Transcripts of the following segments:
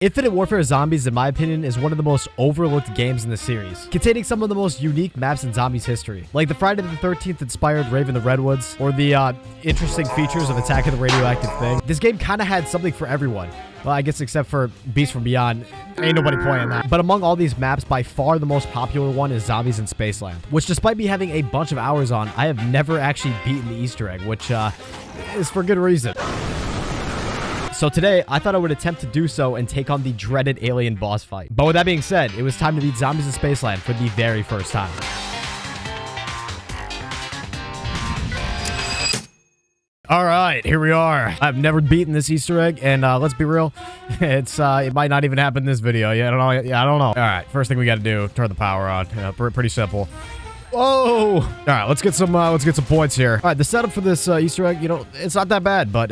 Infinite Warfare Zombies, in my opinion, is one of the most overlooked games in the series, containing some of the most unique maps in Zombies history, like the Friday the 13th inspired Rave in the Redwoods, or the interesting features of Attack of the Radioactive Thing. This game kind of had something for everyone. Well, I guess except for Beast from Beyond, ain't nobody playing that. But among all these maps, by far the most popular one is Zombies in Spaceland, which despite me having a bunch of hours on, I have never actually beaten the Easter egg, which is for good reason. So today, I thought I would attempt to do so and take on the dreaded alien boss fight. But with that being said, it was time to beat Zombies in Spaceland for the very first time. All right, here we are. I've never beaten this Easter egg, and let's be real, it might not even happen in this video. Yeah, I don't know. Yeah, I don't know. All right, first thing we got to do, turn the power on. Pretty simple. Whoa! All right, let's get some points here. All right, the setup for this Easter egg, you know, it's not that bad, but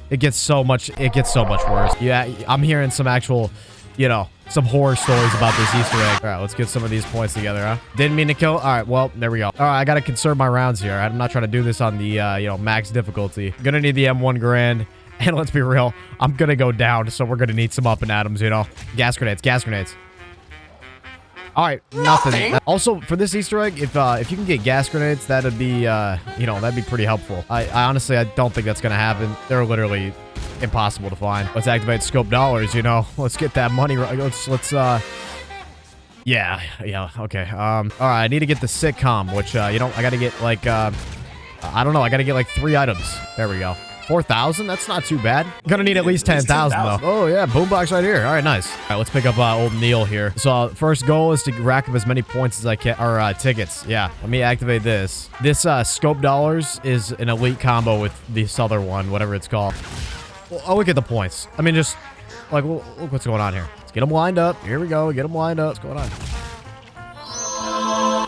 it gets so much worse. Yeah, I'm hearing some actual, you know, some horror stories about this Easter egg. All right, let's get some of these points together, huh? Didn't mean to kill. All right, well, there we go. All right, I got to conserve my rounds here. I'm not trying to do this on the, you know, max difficulty. Gonna need the M1 Grand. And let's be real, I'm gonna go down, so we're gonna need some up and atoms, you know. Gas grenades, gas grenades. All right, nothing. Also, for this Easter egg, if you can get gas grenades, that'd be, you know, that'd be pretty helpful. I honestly, I don't think that's gonna happen. They're literally impossible to find. Let's activate scope dollars, you know. Let's get that money right. Let's yeah, okay. All right, I need to get the Seticom, which, you know, I gotta get, like, I don't know, I gotta get, like, 3 items. There we go. 4,000? That's not too bad. Gonna need at least 10,000 though. Oh yeah, boombox right here. All right, nice. All right, let's pick up old Neil here. So first goal is to rack up as many points as I can, or tickets. Yeah, let me activate this. This scope dollars is an elite combo with this other one, whatever it's called. Well, I'll look at the points. I mean, just like look what's going on here. Let's get them lined up. Here we go. Get them lined up. What's going on?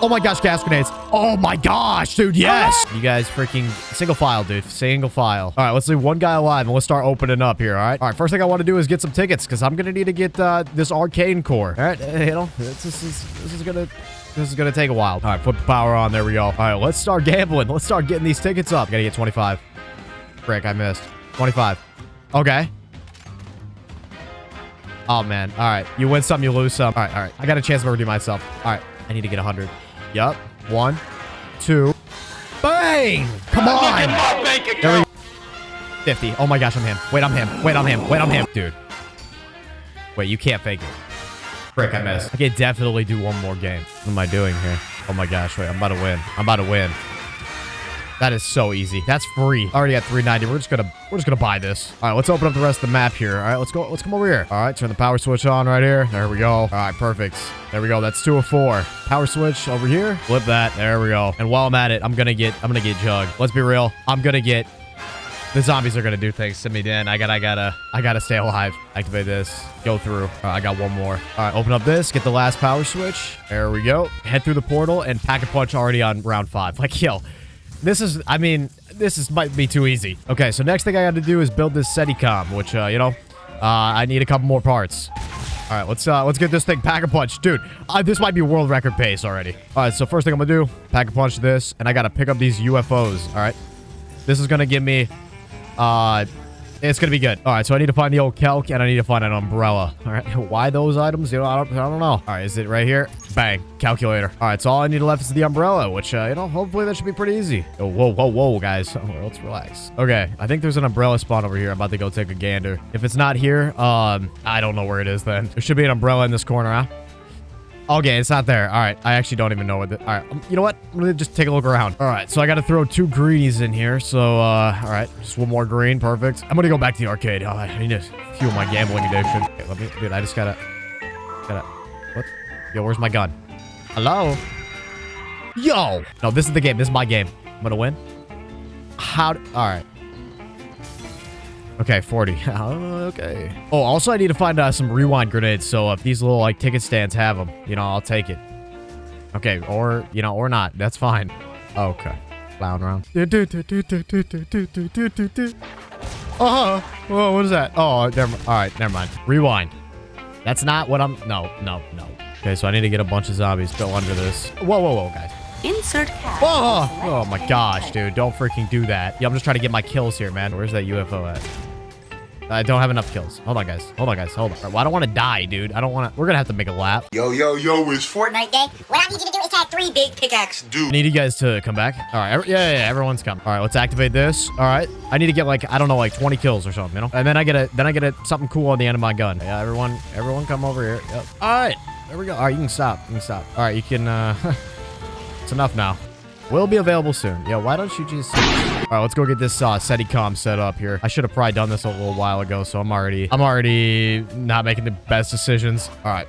Oh my gosh, gas grenades. Oh my gosh, dude, yes. You guys freaking single file, dude. Single file. All right, let's leave one guy alive and let's start opening up here, all right? All right, first thing I want to do is get some tickets because I'm going to need to get this arcane core. All right, you know, this is going to take a while. All right, put the power on. There we go. All right, let's start gambling. Let's start getting these tickets up. I got to get 25. Frick, I missed. 25. Okay. Oh, man. All right, you win some, you lose some. All right. I got a chance to redeem myself. All right, I need to get 100. Yup. 1, 2. Bang! Come on! 50. Oh my gosh, I'm him. Wait, I'm him. Wait, I'm him. Wait, I'm him. Dude. Wait, you can't fake it. Frick, I missed. I can definitely do one more game. What am I doing here? Oh my gosh, wait, I'm about to win. I'm about to win. That is so easy. That's free. Already got 390. We're just gonna buy this. All right, let's open up the rest of the map here. All right, let's go. Let's come over here. All right, turn the power switch on right here. There we go. All right, perfect. There we go. That's 2 of 4. Power switch over here. Flip that. There we go. And while I'm at it, I'm gonna get Jug. Let's be real. The zombies are gonna do things to me, Dan. I gotta stay alive. Activate this. Go through. All right, I got one more. All right, open up this. Get the last power switch. There we go. Head through the portal and pack a punch already on round 5. Like, yo. This might be too easy. Okay, so next thing I got to do is build this Seticom, which, you know, I need a couple more parts. All right, let's get this thing pack-a-punch. Dude, this might be world record pace already. All right, so first thing I'm going to do, pack-a-punch this, and I got to pick up these UFOs, all right? This is going to give me, it's going to be good. All right, so I need to find the old calc, and I need to find an umbrella. All right, why those items? You know, I don't know. All right, is it right here? Bang, calculator. All right, so all I need left is the umbrella, which, you know, hopefully that should be pretty ezy. Oh, whoa, guys. Oh, let's relax. Okay, I think there's an umbrella spawn over here. I'm about to go take a gander. If it's not here, I don't know where it is then. There should be an umbrella in this corner, huh? Okay, it's not there. All right, I actually don't even know what all right, you know what? I'm gonna just take a look around. All right, so I gotta throw 2 greenies in here. So, all right, just one more green. Perfect. I'm gonna go back to the arcade. Oh, I need to fuel my gambling addiction. Okay, dude, I just gotta, what? Yo, where's my gun? Hello? Yo! No, this is the game. This is my game. I'm gonna win. All right. Okay, 40. Okay. Oh, also I need to find some rewind grenades. So if these little like ticket stands have them, you know, I'll take it. Okay, or you know, or not. That's fine. Okay. Clown round. Oh, what is that? Oh, all right, never mind. Rewind. That's not what I'm. No. Okay, so I need to get a bunch of zombies built under this. Whoa, guys. Insert cash. Oh my gosh, dude. Don't freaking do that. Yeah, I'm just trying to get my kills here, man. Where's that UFO at? I don't have enough kills. Hold on, guys. Hold on, guys. Hold on. All right, well, I don't want to die, dude. I don't want to. We're going to have to make a lap. Yo, it's Fortnite Day. What I need you to do is have 3 big pickaxe, dude. I need you guys to come back. All right. Yeah, everyone's come. All right, let's activate this. All right. I need to get like, I don't know, like 20 kills or something, you know? And then I get something cool on the end of my gun. Yeah, everyone come over here. Yep. All right. There we go. All right, you can stop. All right, you can, it's enough now. Will be available soon. Yeah, why don't you just... All right, let's go get this Seticom set up here. I should have probably done this a little while ago, so I'm already not making the best decisions. All right.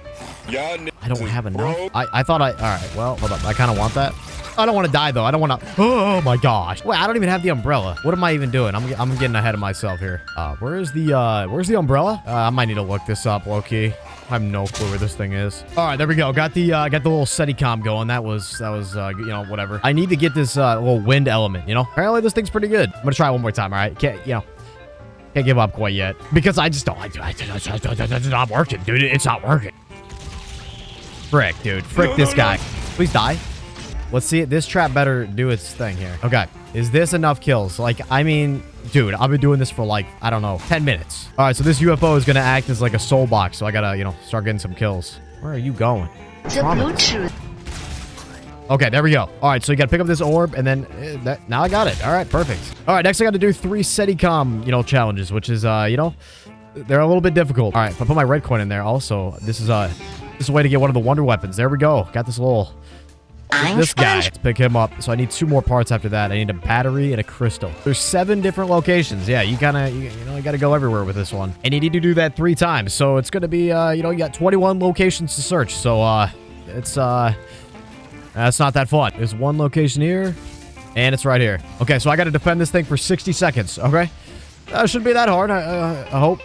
I don't have enough. I thought all right, well, hold up. I kind of want that. I don't want to die, though. I don't want to... Oh, my gosh. Wait, I don't even have the umbrella. What am I even doing? I'm getting ahead of myself here. Where's the umbrella? I might need to look this up, low-key. I have no clue where this thing is. All right, there we go. Got the little Seticom going. That was you know, whatever. I need to get this little wind element, you know? Apparently this thing's pretty good. I'm gonna try one more time, all right? Can't give up quite yet. Because I just don't, it's not working, dude. It's not working. Frick, dude. Frick this guy. Please die. Let's see it. This trap better do its thing here. Okay. Is this enough kills? Like, I mean, dude, I've been doing this for like, I don't know, 10 minutes. All right, so this UFO is going to act as like a soul box. So I got to, you know, start getting some kills. Where are you going? Okay, there we go. All right, so you got to pick up this orb and then now I got it. All right, perfect. All right, next I got to do 3 Seticom, you know, challenges, which is, you know, they're a little bit difficult. All right, if I put my red coin in there also, this is a way to get one of the wonder weapons. There we go. Got this little... This guy. Let's pick him up. So I need 2 more parts after that. I need a battery and a crystal. There's 7 different locations. Yeah, you got to go everywhere with this one. And you need to do that 3 times. So it's going to be, you know, you got 21 locations to search. So, it's, that's not that fun. There's 1 location here, and it's right here. Okay, so I got to defend this thing for 60 seconds, okay? Shouldn't be that hard, I hope.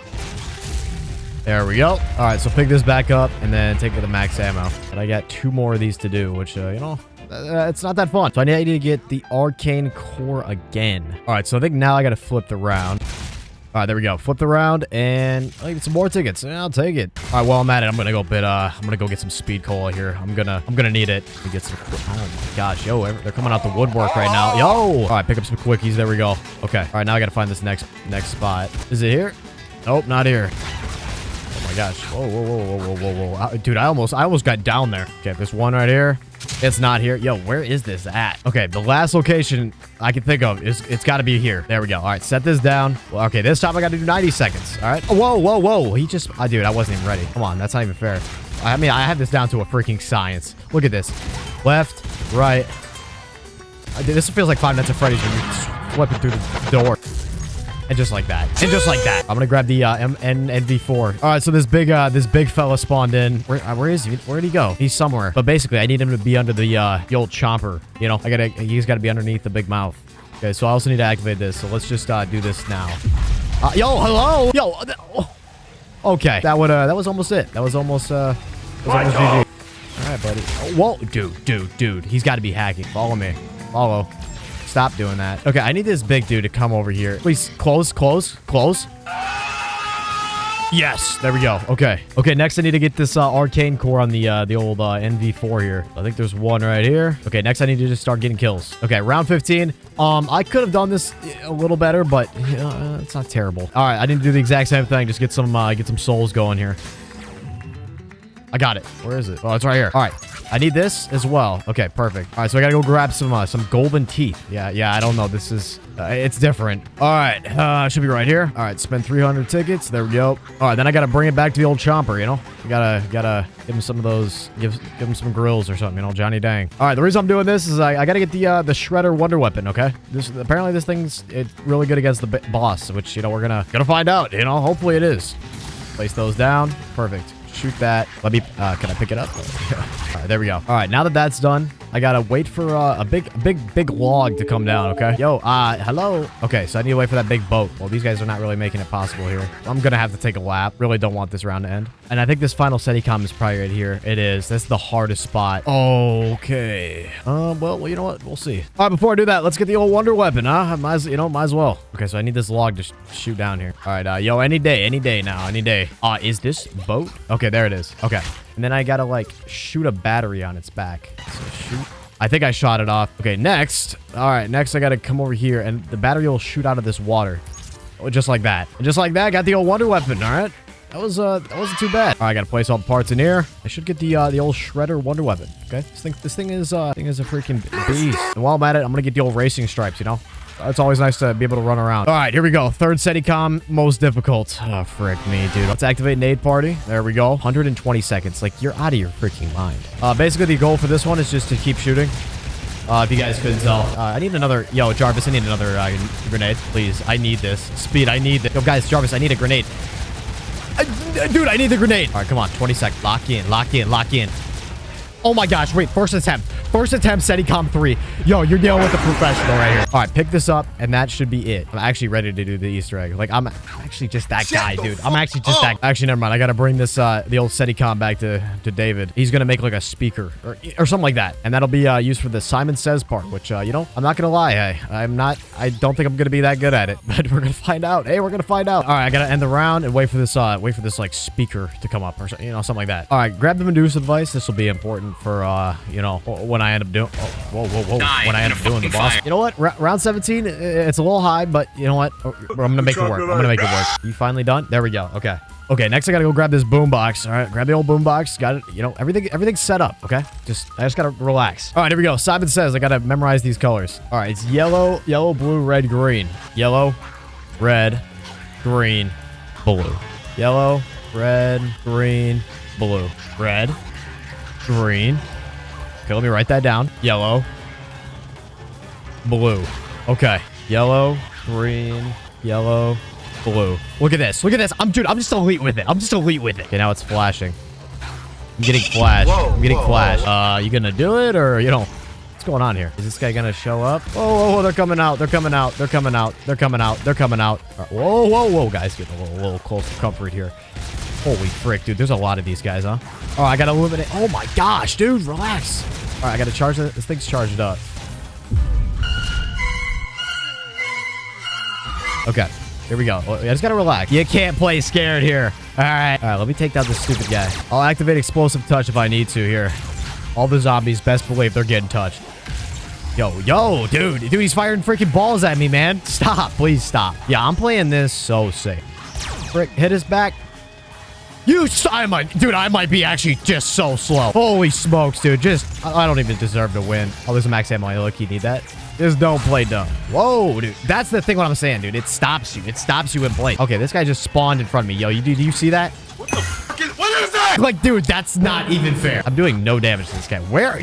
There we go. All right, so pick this back up and then take the max ammo. And I got 2 more of these to do, which, you know, it's not that fun. So I need to get the arcane core again. All right, so I think now I got to flip the round. All right, there we go. Flip the round and I get some more tickets. I'll take it. All right, well, I'm at it. I'm going to go get some speed cola here. I'm going to need it. Let me get some, oh my gosh, yo, they're coming out the woodwork right now. Yo. All right, pick up some quickies. There we go. Okay. All right, now I got to find this next spot. Is it here? Nope, not here. Oh my gosh. Whoa. Dude, I almost got down there. Okay, there's one right here. It's not here. Yo, where is this at? Okay, the last location I can think of is it's got to be here. There we go. All right, set this down. Well, okay, this time I got to do 90 seconds. All right. Whoa. He just, dude, I wasn't even ready. Come on, that's not even fair. I mean, I had this down to a freaking science. Look at this. Left, right. This feels like 5 Nights at Freddy's when you're flipping through the door. And just like that. And just like that. I'm gonna grab the NV4. All right, so this big fella spawned in. Where is he? Where'd he go? He's somewhere. But basically, I need him to be under the old chomper. You know, he's got to be underneath the big mouth. Okay, so I also need to activate this. So let's just do this now. Yo, hello. Yo. Okay, that was almost it. That was almost GG. All right, buddy. Whoa, dude. He's got to be hacking. Follow me. Follow. Stop doing that. Okay, I need this big dude to come over here. Please, close. Yes, there we go. Okay, next I need to get this arcane core on the old NV4 here. I think there's one right here. Okay, next I need to just start getting kills. Okay, round 15. I could have done this a little better, but it's not terrible. All right, I need to do the exact same thing. Just get some souls going here. I got it. Where is it? Oh, it's right here. All right. I need this as well. Okay, perfect. All right, so I gotta go grab some golden teeth. Yeah, I don't know. This is, it's different. All right, should be right here. All right, spend 300 tickets. There we go. All right, then I gotta bring it back to the old chomper, you know? You gotta give him some of those, give him some grills or something, you know, Johnny Dang. All right, the reason I'm doing this is I gotta get the Shredder Wonder Weapon, okay? Apparently this thing's really good against the boss, which, you know, we're gonna find out, you know? Hopefully it is. Place those down. Perfect. Shoot that. Let me, can I pick it up? All right, there we go. All right, now that that's done, I gotta wait for a big log to come down, okay? Yo, hello? Okay, so I need to wait for that big boat. Well, these guys are not really making it possible here. I'm gonna have to take a lap. Really don't want this round to end. And I think this final Seticom is probably right here. It is. That's the hardest spot. Okay. Well, you know what? We'll see. All right, before I do that, let's get the old wonder weapon, huh? Might as well. Okay, so I need this log to shoot down here. All right, yo, any day now, any day. Is this boat? Okay, there it is. Okay. And then I gotta, like, shoot a battery on its back. So shoot. I think I shot it off. Okay, next. All right, next I gotta come over here, and the battery will shoot out of this water. just like that. And just like that, got the old wonder weapon. All right. That wasn't too bad. All right, I gotta place all the parts in here. I should get the old shredder wonder weapon. Okay, this thing is a freaking beast. And while I'm at it, I'm gonna get the old racing stripes. You know, it's always nice to be able to run around. All right, here we go. Third Seticom, most difficult. Oh, frick me, dude. Let's activate nade party. There we go. 120 seconds. Like, you're out of your freaking mind. Basically, the goal for this one is just to keep shooting. If you guys couldn't tell. I need another... Yo, Jarvis, I need another grenade. Please, I need this. Speed, I need this. Yo, guys, Jarvis, I need a grenade. Dude, I need the grenade. All right, come on. 20 seconds. Lock in, lock in, lock in. Oh my gosh. Wait, first attempt. First attempt, Seticom 3. Yo, you're dealing with a professional right here. All right, pick this up, and that should be it. I'm actually ready to do the Easter egg. Like, I'm actually just that guy, dude. I'm actually just that... Actually, never mind. I got to bring this, the old Seticom back to David. He's going to make, like, a speaker or something like that. And that'll be used for the Simon Says part, which, you know, I'm not going to lie. I don't think I'm going to be that good at it, but we're going to find out. Hey, we're going to find out. All right, I got to end the round and wait for this, like, speaker to come up or, you know, something like that. All right, grab the Medusa device. This will be important for, you know, when I end up doing... Oh, whoa, whoa, whoa. When I end up doing the boss. You know what? Round 17, it's a little high, but you know what? I'm going to make it work. I'm going to make it work. You finally done? There we go. Okay. Okay, next I got to go grab this boombox. All right, grab the old boombox. Got it. You know, everything's set up, okay? I just got to relax. All right, here we go. Simon Says I got to memorize these colors. All right, it's yellow, blue, red, green. Yellow, red, green, blue. Yellow, red, green, blue. Red, green. Okay, let me write that down. Yellow, blue. Okay. Yellow, green, yellow, blue. Look at this. Look at this. I'm just elite with it. I'm just elite with it. Okay, now it's flashing. I'm getting flash. I'm getting flash. You gonna do it or, you know, what's going on here? Is this guy gonna show up? Whoa, they're coming out. They're coming out. They're coming out. They're coming out. They're coming out. Right, whoa, guys, get a little close to comfort here. Holy frick, dude. There's a lot of these guys, huh? Oh, I gotta eliminate. Oh my gosh, dude, relax. All right, I gotta charge it. This thing's charged up. Okay, here we go. I just gotta relax. You can't play scared here. All right, let me take down this stupid guy. I'll activate explosive touch if I need to here. All the zombies, best believe they're getting touched. Yo, dude, he's firing freaking balls at me, man. Stop, please stop. Yeah, I'm playing this so safe. Frick, hit his back. I might be actually just so slow. Holy smokes, dude. I don't even deserve to win. Oh, there's a max ammo. Look, you need that. Just don't play dumb. Whoa, dude. That's the thing what I'm saying, dude. It stops you. It stops you in play. Okay, this guy just spawned in front of me. Yo, do you see that? What the fuck what is that? Like, dude, that's not even fair. I'm doing no damage to this guy. Where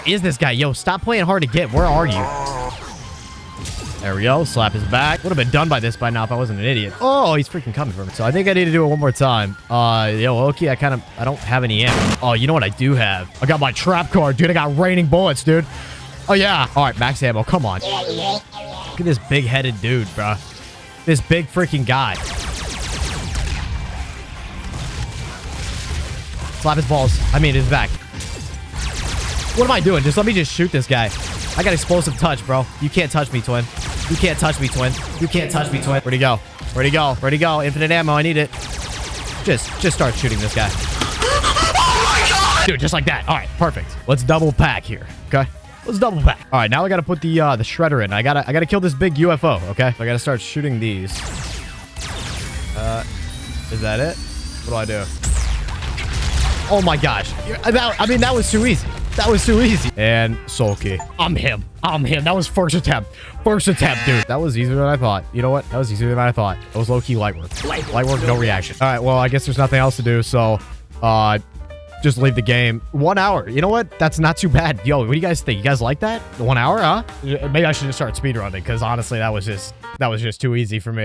is this guy? Yo, stop playing hard to get. Where are you? There we go. Slap his back. Would have been done by this by now if I wasn't an idiot. Oh, he's freaking coming for me. So I think I need to do it one more time. Yo, okay, I don't have any ammo. Oh, you know what I do have? I got my trap card, dude. I got raining bullets, dude. Oh, yeah. All right, max ammo. Come on. Look at this big-headed dude, bro. This big freaking guy. Slap his balls. I mean, his back. What am I doing? Let me just shoot this guy. I got explosive touch, bro. You can't touch me, twin. You can't touch me, twin. You can't touch me, twin. Where'd he go? Where'd he go? Where'd he go? Infinite ammo. I need it. Just start shooting this guy. Oh my god! Dude, just like that. All right, perfect. Let's double pack here. Okay. Let's double pack. All right, now I got to put the shredder in. I gotta kill this big UFO. Okay. So I got to start shooting these. Is that it? What do I do? Oh my gosh. That was too easy. That was too easy. And Sulky. I'm him. That was first attempt. First attempt, dude. That was easier than I thought. You know what? That was easier than I thought. That was low-key light work. Light work, no reaction. All right, well, I guess there's nothing else to do, so just leave the game. 1 hour. You know what? That's not too bad. Yo, what do you guys think? You guys like that? 1 hour, huh? Maybe I should just start speedrunning, because honestly, that was just too easy for me.